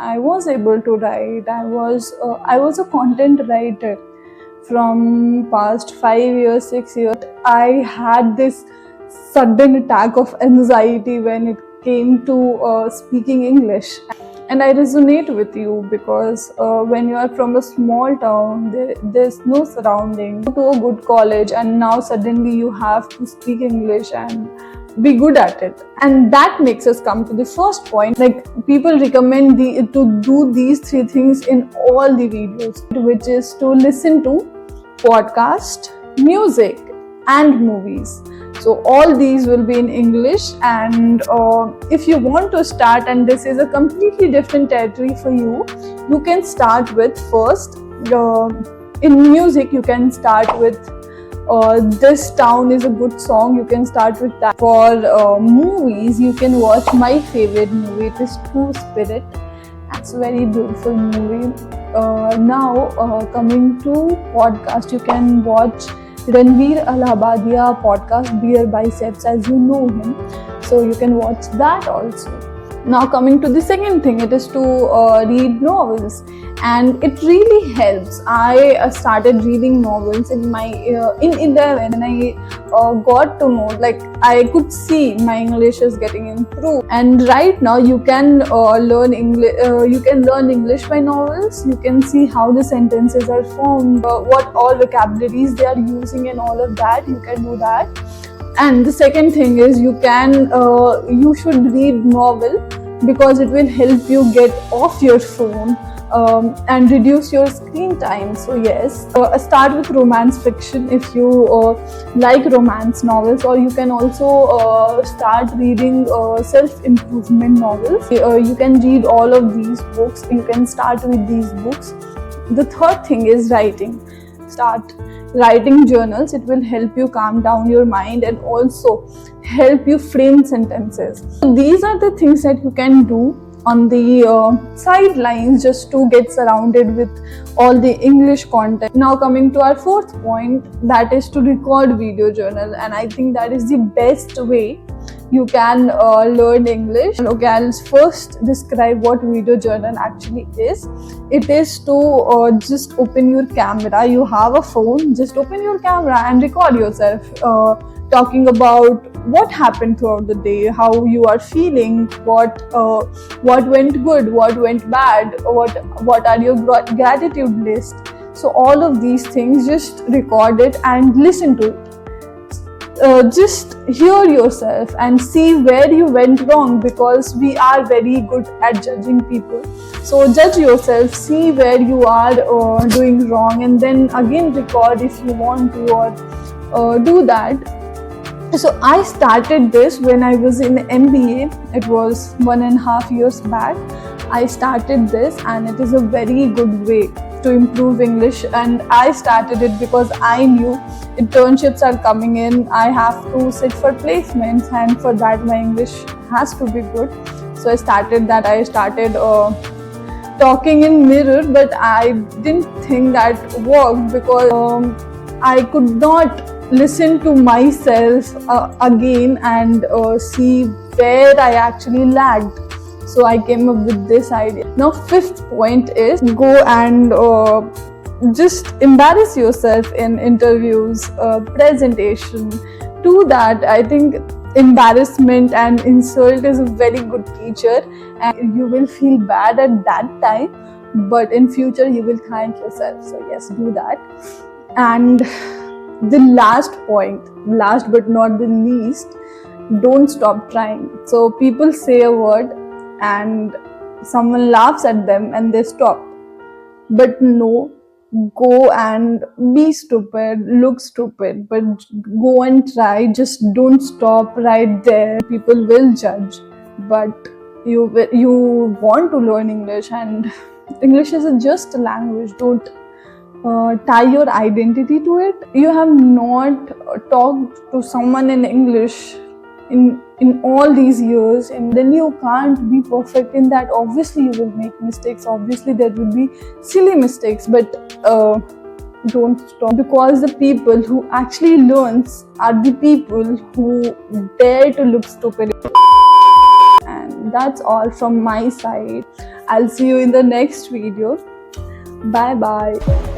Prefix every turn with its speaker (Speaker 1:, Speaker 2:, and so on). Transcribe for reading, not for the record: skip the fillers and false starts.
Speaker 1: I was able to write. I was a content writer from past 5 years, 6 years. I had this sudden attack of anxiety when it came to speaking English. And I resonate with you because when you are from a small town, there's no surrounding. Go to a good college, and now suddenly you have to speak English and be good at it. And that makes us come to the first point. Like, people recommend to do these three things in all the videos, which is to listen to podcast, music, and movies. So all these will be in English, and if you want to start, and this is a completely different territory for you, you can start with first, in music you can start with This Town is a good song. You can start with that. For movies, you can watch my favorite movie. It is True Spirit. It's a very beautiful movie. Now coming to podcast, you can watch Ranveer Allahabadia podcast, Beer Biceps, as you know him. So you can watch that also. Now coming to the second thing, it is to read novels, and it really helps. I started reading novels in my in 11, and I got to know, like, I could see my English is getting improved. And right now you can learn English. You can learn English by novels. You can see how the sentences are formed, what all vocabularies they are using, and all of that. You can do that. And the second thing is, you should read novel, because it will help you get off your phone and reduce your screen time. So yes, start with romance fiction if you like romance novels, or you can also start reading self-improvement novels. You can read all of these books. You can start with these books. The third thing is writing. Start writing journals. It will help you calm down your mind and also help you frame sentences. So these are the things that you can do on the sidelines, just to get surrounded with all the English content. Now coming to our fourth point, that is to record video journal, and I think that is the best way you can learn English. Okay, I'll first describe what video journal actually is. It is to just open your camera. You have a phone, just open your camera and record yourself talking about what happened throughout the day, how you are feeling, what went good, what went bad, what are your gratitude list. So all of these things, just record it and listen to it. Just hear yourself and see where you went wrong, because we are very good at judging people. So judge yourself, see where you are doing wrong, and then again record if you want to, or do that. So I started this when I was in MBA. It was 1.5 years back. I started this, and it is a very good way to improve English. And I started it because I knew internships are coming in. I have to sit for placements, and for that my English has to be good. So I started that. I started talking in mirror, but I didn't think that worked, because I could not listen to myself again and see where I actually lagged. So I came up with this idea. Now fifth point is, go and just embarrass yourself in interviews, presentation. Do that. I think embarrassment and insult is a very good teacher, and you will feel bad at that time, but in future you will thank yourself. So yes, do that. And the last point, last but not the least, don't stop trying. So people say a word and someone laughs at them and they stop. But no, go and be stupid, look stupid, but go and try. Just don't stop right there. People will judge, but you want to learn English, and English is just a language. Don't tie your identity to it. You have not talked to someone in English in all these years, and then you can't be perfect in that. Obviously you will make mistakes, obviously there will be silly mistakes, but don't stop, because the people who actually learns are the people who dare to look stupid. And that's all from my side. I'll see you in the next video. Bye bye.